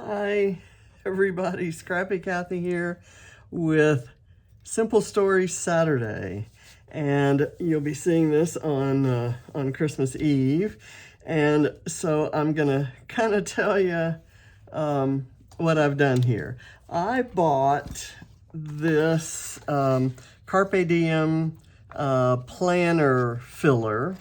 Hi, everybody. Scrappy Kathy here with Simple Stories Saturday, and you'll be seeing this on Christmas Eve. And so I'm gonna kind of tell you what I've done here. I bought this Carpe Diem planner filler,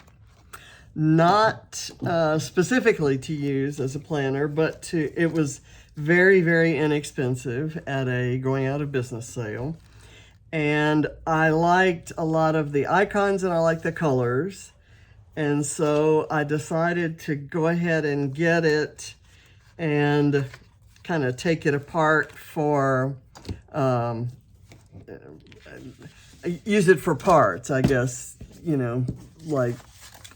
not specifically to use as a planner, but it was very, very inexpensive at a going out of business sale. And I liked a lot of the icons and I liked the colors. And so I decided to go ahead and get it and kind of take it apart for, use it for parts, I guess, like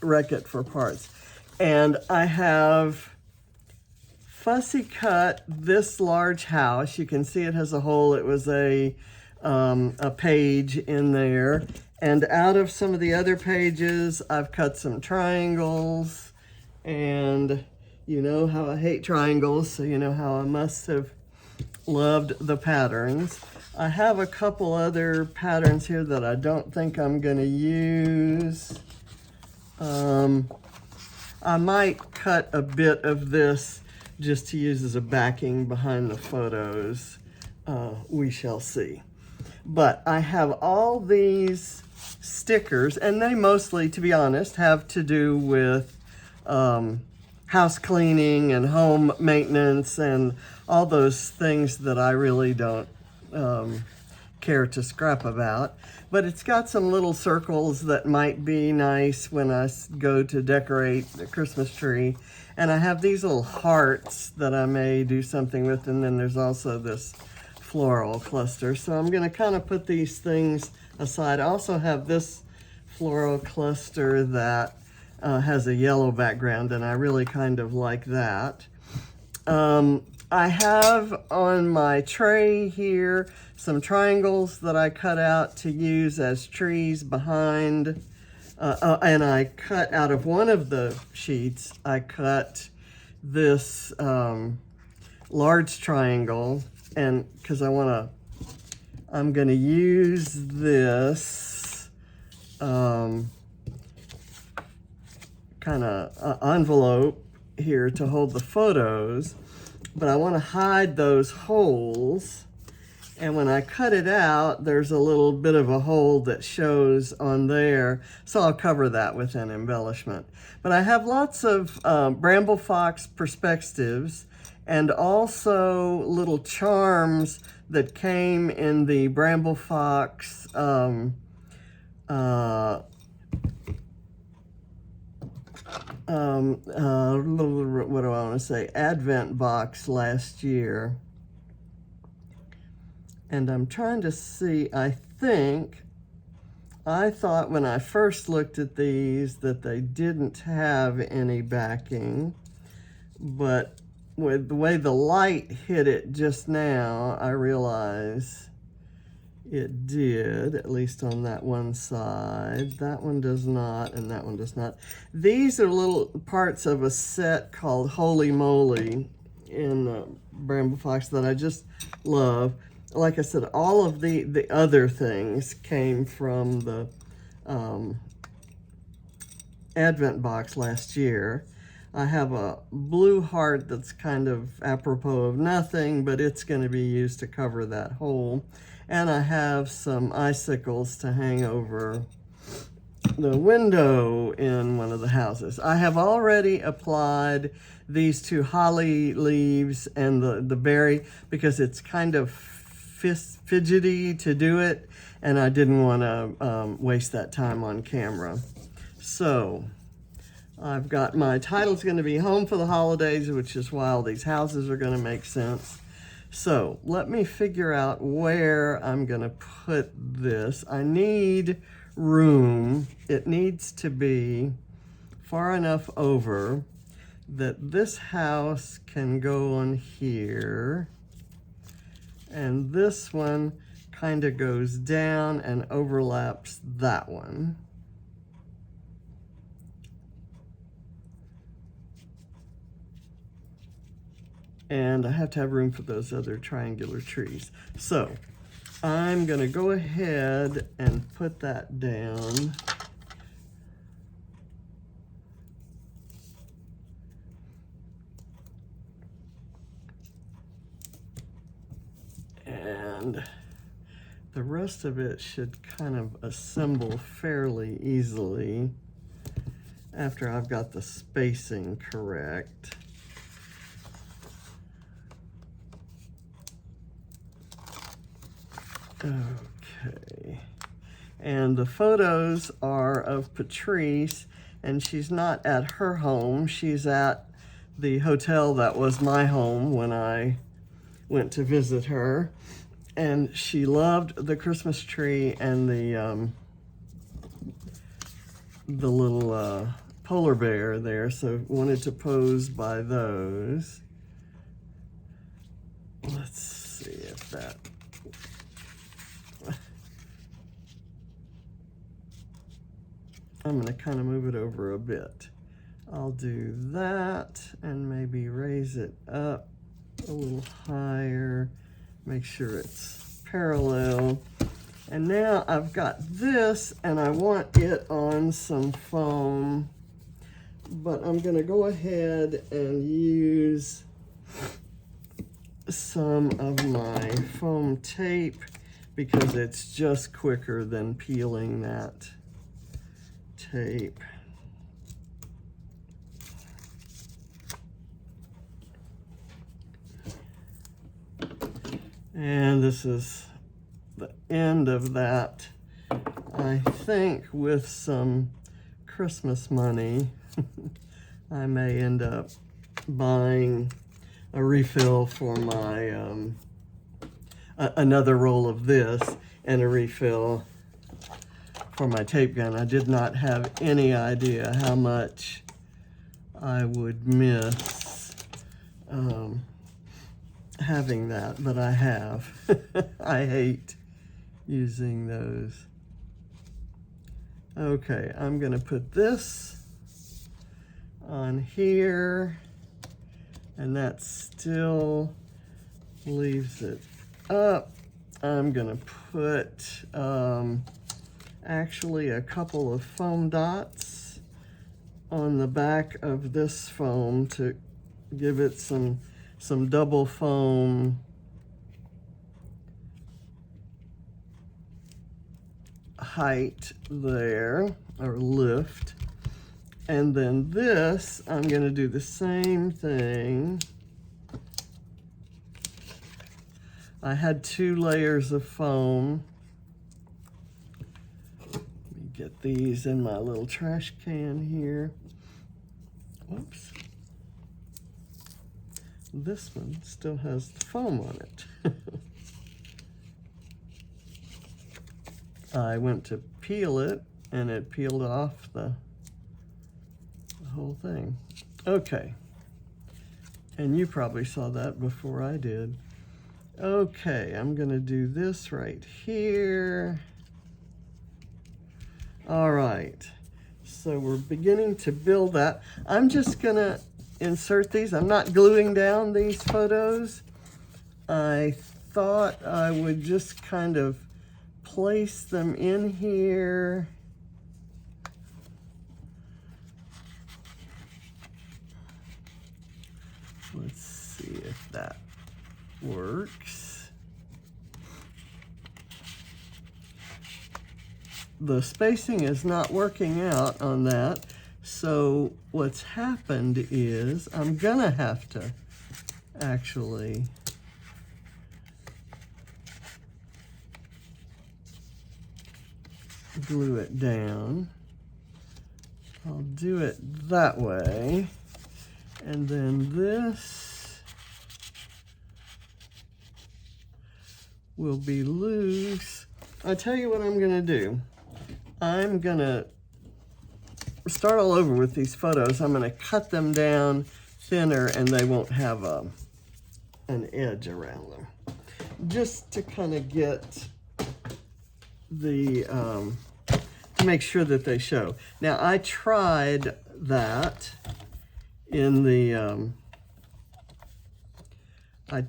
wreck it for parts. And I have fussy cut this large house. You can see it has a hole. It was a page in there. And out of some of the other pages, I've cut some triangles. And you know how I hate triangles, so you know how I must have loved the patterns. I have a couple other patterns here that I don't think I'm going to use. I might cut a bit of this just to use as a backing behind the photos. We shall see. But I have all these stickers, and they mostly, to be honest, have to do with house cleaning and home maintenance and all those things that I really don't care to scrap about. But it's got some little circles that might be nice when I go to decorate the Christmas tree. And I have these little hearts that I may do something with, and then there's also this floral cluster. So I'm going to kind of put these things aside. I also have this floral cluster that has a yellow background, and I really kind of like that. I have on my tray here some triangles that I cut out to use as trees behind. And I cut out of one of the sheets, I cut this large triangle, and because I'm gonna use this kind of envelope here to hold the photos, but I want to hide those holes. And when I cut it out, there's a little bit of a hole that shows on there, so I'll cover that with an embellishment. But I have lots of Bramble Fox perspectives and also little charms that came in the Bramble Fox what do I want to say, Advent box last year. And I'm trying to see, I thought when I first looked at these that they didn't have any backing, but with the way the light hit it just now, I realize it did, at least on that one side. That one does not, and that one does not. These are little parts of a set called Holy Moly in Bramble Fox that I just love. Like I said, all of the other things came from the Advent box last year. I have a blue heart that's kind of apropos of nothing, but it's going to be used to cover that hole. And I have some icicles to hang over the window in one of the houses. I have already applied these two holly leaves and the berry because it's kind of fidgety to do it, and I didn't want to waste that time on camera. So I've got my title's going to be Home for the Holidays, which is why all these houses are going to make sense. So let me figure out where I'm going to put this. I need room. It needs to be far enough over that this house can go on here. And this one kind of goes down and overlaps that one. and I have to have room for those other triangular trees. So I'm going to go ahead and put that down. And the rest of it should kind of assemble fairly easily after I've got the spacing correct. Okay, and the photos are of Patrice, and she's not at her home. She's at the hotel that was my home when I went to visit her, and she loved the Christmas tree and the little polar bear there, so wanted to pose by those. Let's see if that... I'm going to kind of move it over a bit. I'll do that and maybe raise it up a little higher, make sure it's parallel. And now I've got this and I want it on some foam, but I'm going to go ahead and use some of my foam tape because it's just quicker than peeling that tape. And this is the end of that. I think with some Christmas money, I may end up buying a refill for my, another roll of this and a refill for my tape gun. I did not have any idea how much I would miss having that, but I have. I hate using those. Okay, I'm gonna put this on here, and that still leaves it up. I'm gonna put actually a couple of foam dots on the back of this foam to give it some double foam height there, or lift. And then this, I'm gonna do the same thing. I had 2 layers of foam. Get these in my little trash can here. Whoops. This one still has the foam on it. I went to peel it and it peeled off the whole thing. Okay. And you probably saw that before I did. Okay, I'm gonna do this right here. All right, so we're beginning to build that. I'm just gonna insert these. I'm not gluing down these photos. I thought I would just kind of place them in here. Let's see if that works. The spacing is not working out on that, so what's happened is I'm gonna have to actually glue it down. I'll do it that way, and then this will be loose. I'll tell you what I'm gonna do. I'm gonna start all over with these photos. I'm gonna cut them down thinner and they won't have an edge around them. Just to kind of get the, to make sure that they show. Now I tried that in the I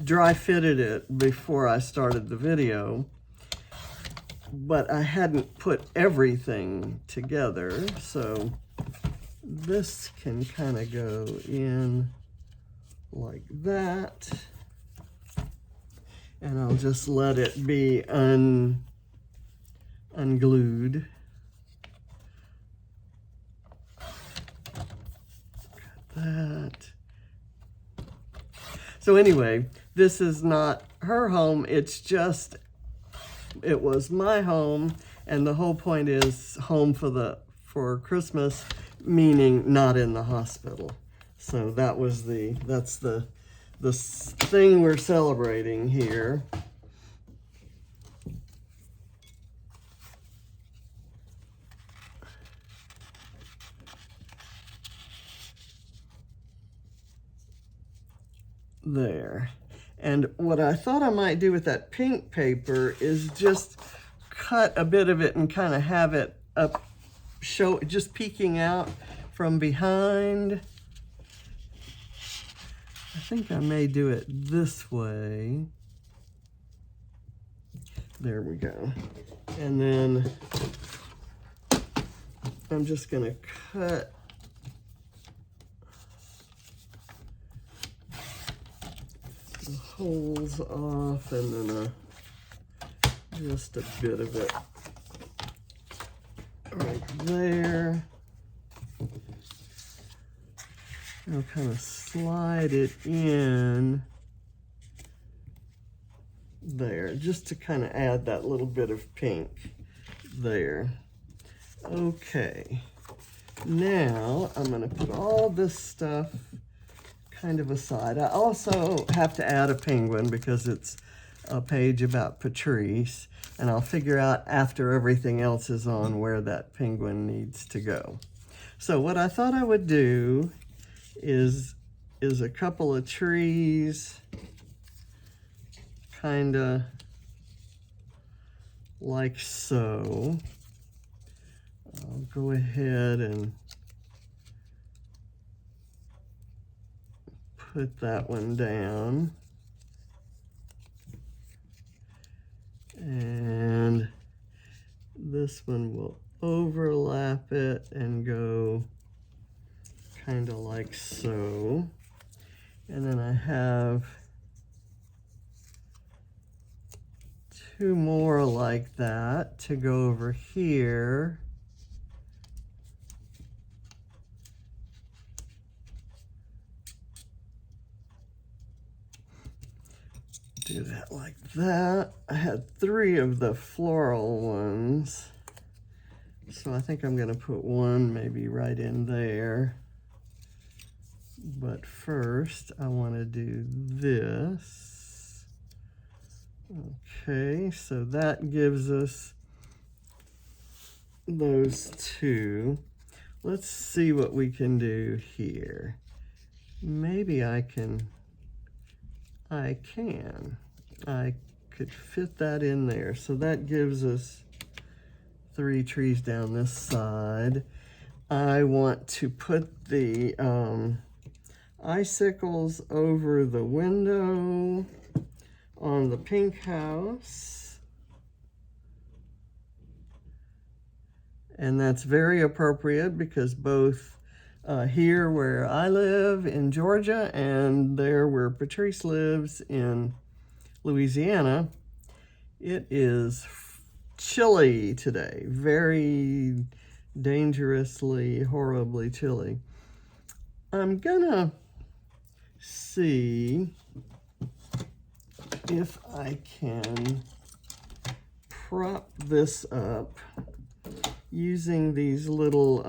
dry fitted it before I started the video, but I hadn't put everything together, so this can kind of go in like that, and I'll just let it be unglued. Got that. So anyway, this is not her home, it's just, it was my home, and the whole point is home for Christmas, meaning not in the hospital. So that's the thing we're celebrating here. There. And what I thought I might do with that pink paper is just cut a bit of it and kind of have it up, just peeking out from behind. I think I may do it this way. There we go. And then I'm just gonna cut the holes off, and then just a bit of it right there. I'll kind of slide it in there, just to kind of add that little bit of pink there. Okay, now I'm going to put all this stuff kind of aside. I also have to add a penguin because it's a page about Patrice, and I'll figure out after everything else is on where that penguin needs to go. So what I thought I would do is a couple of trees, kind of like so. I'll go ahead and put that one down. And this one will overlap it and go kind of like so. And then I have two more like that to go over here. Do that like that. I had 3 of the floral ones, so I think I'm gonna put one maybe right in there. But first I want to do this. Okay, so that gives us those 2. Let's see what we can do here. Maybe I could fit that in there. So that gives us 3 trees down this side. I want to put the icicles over the window on the pink house. And that's very appropriate because both here where I live in Georgia and there where Patrice lives in Louisiana, it is chilly today, very dangerously, horribly chilly. I'm gonna see if I can prop this up using these little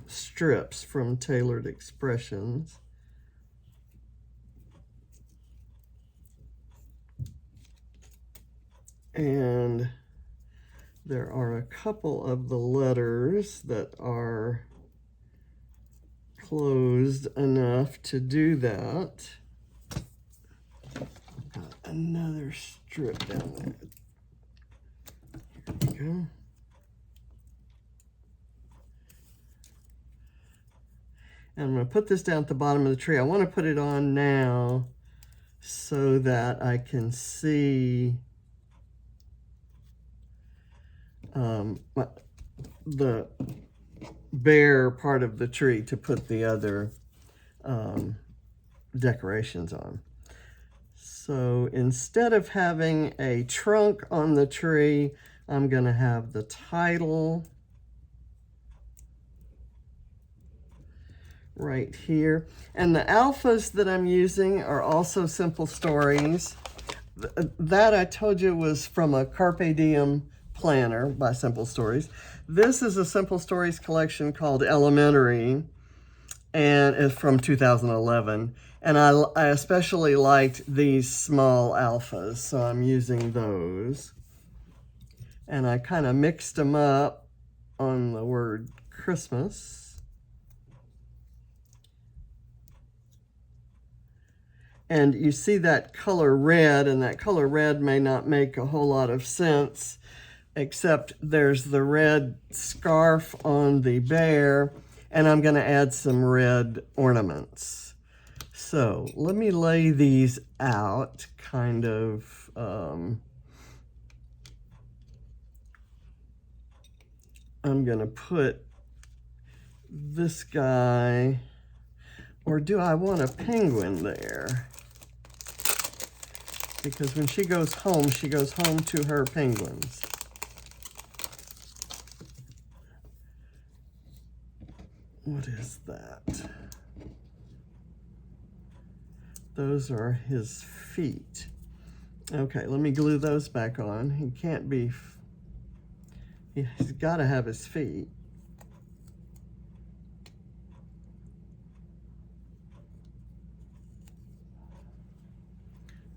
strips from Tailored Expressions. And there are a couple of the letters that are closed enough to do that. Got another strip down there. Here we go. And I'm going to put this down at the bottom of the tree. I want to put it on now so that I can see the bare part of the tree to put the other decorations on. So instead of having a trunk on the tree, I'm going to have the title right here. And the alphas that I'm using are also Simple Stories. That I told you was from a Carpe Diem planner by Simple Stories. This is a Simple Stories collection called Elementary, and it's from 2011. And I especially liked these small alphas, so I'm using those. And I kind of mixed them up on the word Christmas. And you see that color red, and that color red may not make a whole lot of sense, except there's the red scarf on the bear, and I'm going to add some red ornaments. So let me lay these out kind of I'm going to put this guy, or do I want a penguin there? Because when she goes home to her penguins. What is that? Those are his feet. Okay, let me glue those back on. He can't be, he's got to have his feet.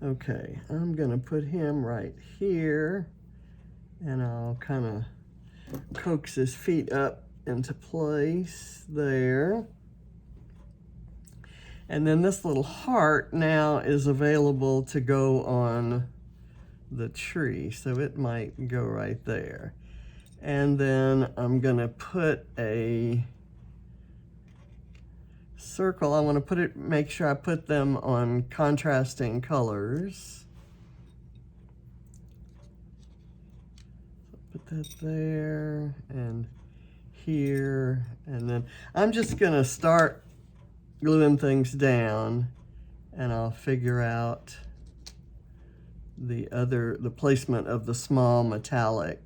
Okay, I'm going to put him right here, and I'll kind of coax his feet up into place there. And then this little heart now is available to go on the tree, so it might go right there. And then I'm going to put a circle. I want to put it, make sure I put them on contrasting colors. Put that there and here, and then I'm just going to start gluing things down, and I'll figure out the placement of the small metallic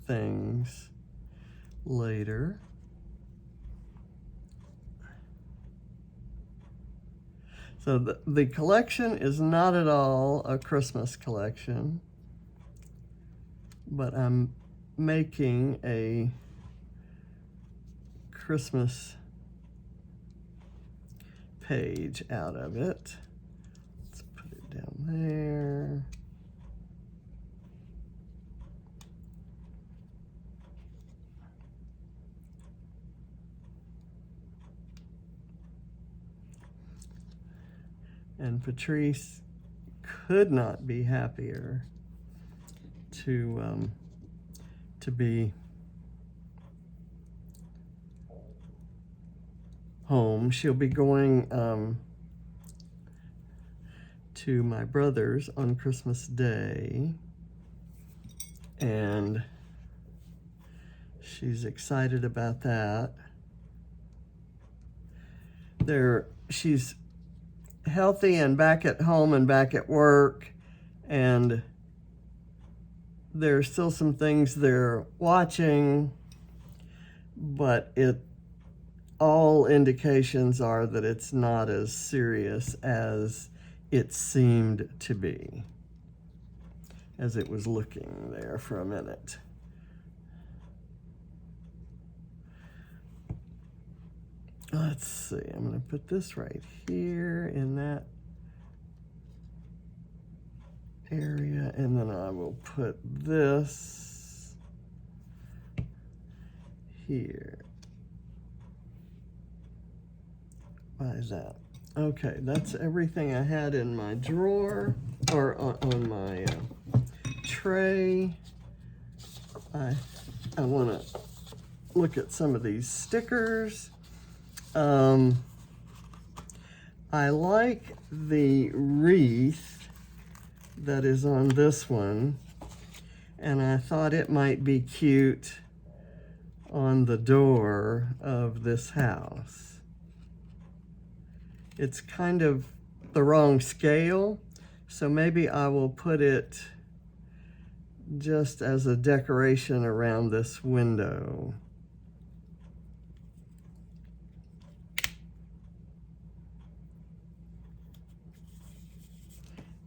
things later. So the collection is not at all a Christmas collection, but I'm making a Christmas page out of it. Let's put it down there. And Patrice could not be happier to be home. She'll be going to my brother's on Christmas Day, and she's excited about that. She's healthy and back at home and back at work, and there's still some things they're watching, but all indications are that it's not as serious as it seemed to be, as it was looking there for a minute. Let's see, I'm going to put this right here in that area, and then I will put this here by that. Okay, that's everything I had in my drawer, or on my tray. I want to look at some of these stickers. I like the wreath that is on this one, and I thought it might be cute on the door of this house. It's kind of the wrong scale, so maybe I will put it just as a decoration around this window.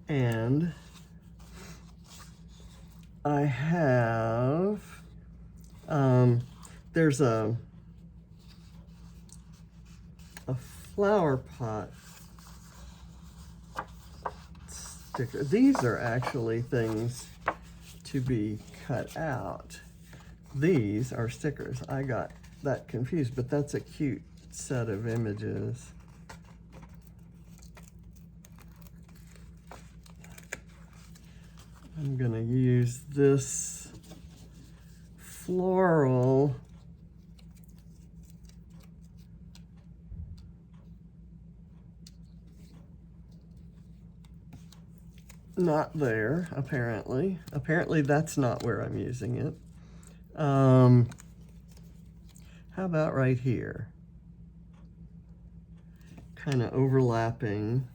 And I have, there's a flower pot sticker. These are actually things to be cut out. These are stickers. I got that confused, but that's a cute set of images. I'm gonna use this floral not there, apparently. Apparently that's not where I'm using it. How about right here? Kind of overlapping.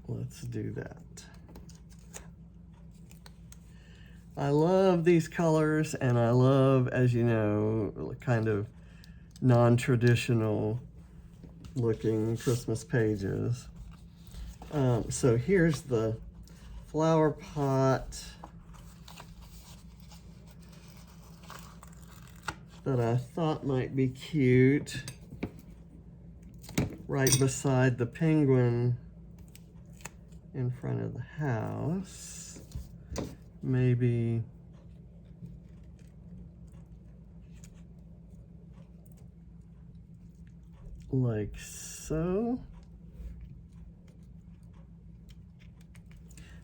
Let's do that. I love these colors, and I love, as you know, kind of non-traditional looking Christmas pages. So here's the flower pot that I thought might be cute, right beside the penguin in front of the house. Maybe like so.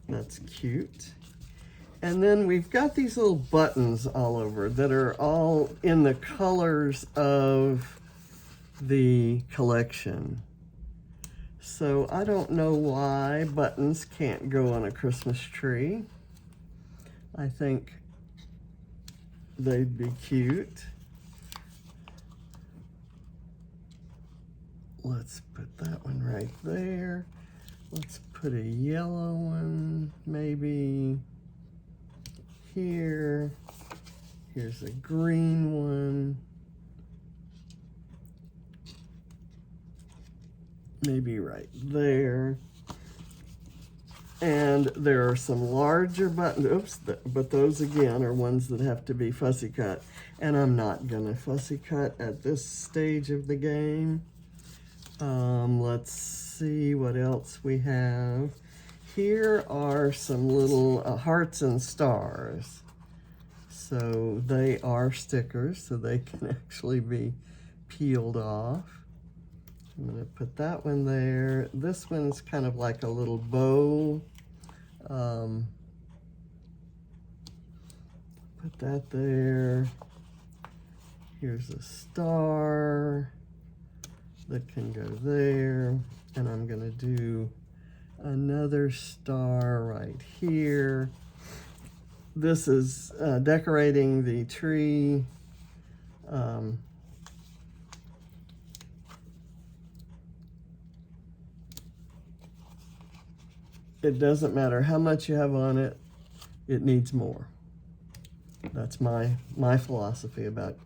That's cute. And then we've got these little buttons all over that are all in the colors of the collection. So I don't know why buttons can't go on a Christmas tree. I think they'd be cute. Let's put that one right there. Let's put a yellow one maybe here. Here's a green one. Maybe right there. And there are some larger buttons. Oops, but those again are ones that have to be fussy cut. And I'm not gonna fussy cut at this stage of the game. Let's see what else we have. Here are some little hearts and stars. So they are stickers, so they can actually be peeled off. I'm gonna put that one there. This one's kind of like a little bow. Put that there. Here's a star that can go there. And I'm gonna do another star right here. This is decorating the tree. It doesn't matter how much you have on it, it needs more. That's my philosophy about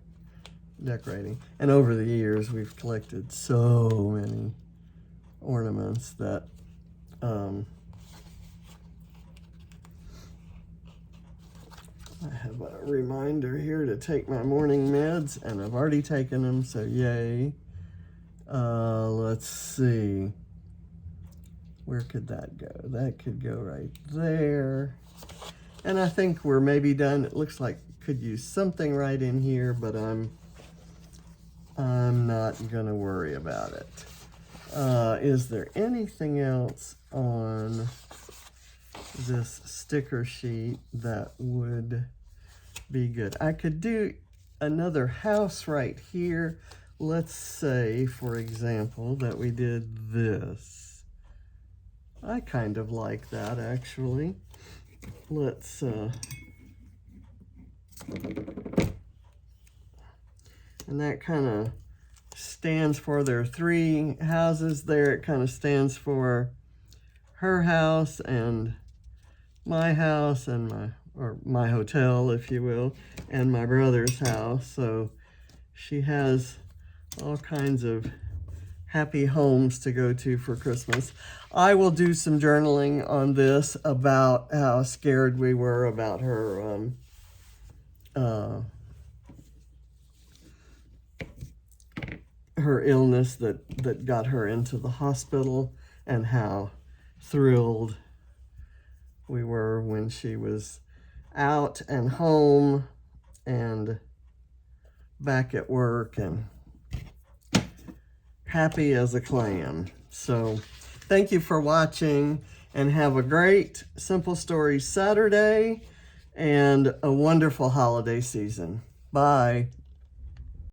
decorating. And over the years, we've collected so many ornaments that I have a reminder here to take my morning meds, and I've already taken them, so yay. Let's see. Where could that go? That could go right there. And I think we're maybe done. It looks like could use something right in here, but I'm not gonna worry about it. Is there anything else on this sticker sheet that would be good? I could do another house right here. Let's say, for example, that we did this. I kind of like that, actually. Let's and that kind of stands for, there are 3 houses there. It kind of stands for her house and my house and my hotel, if you will, and my brother's house. So she has all kinds of happy homes to go to for Christmas. I will do some journaling on this about how scared we were about her her illness that got her into the hospital, and how thrilled we were when she was out and home and back at work and happy as a clam. So thank you for watching, and have a great Simple Stories Saturday and a wonderful holiday season. Bye.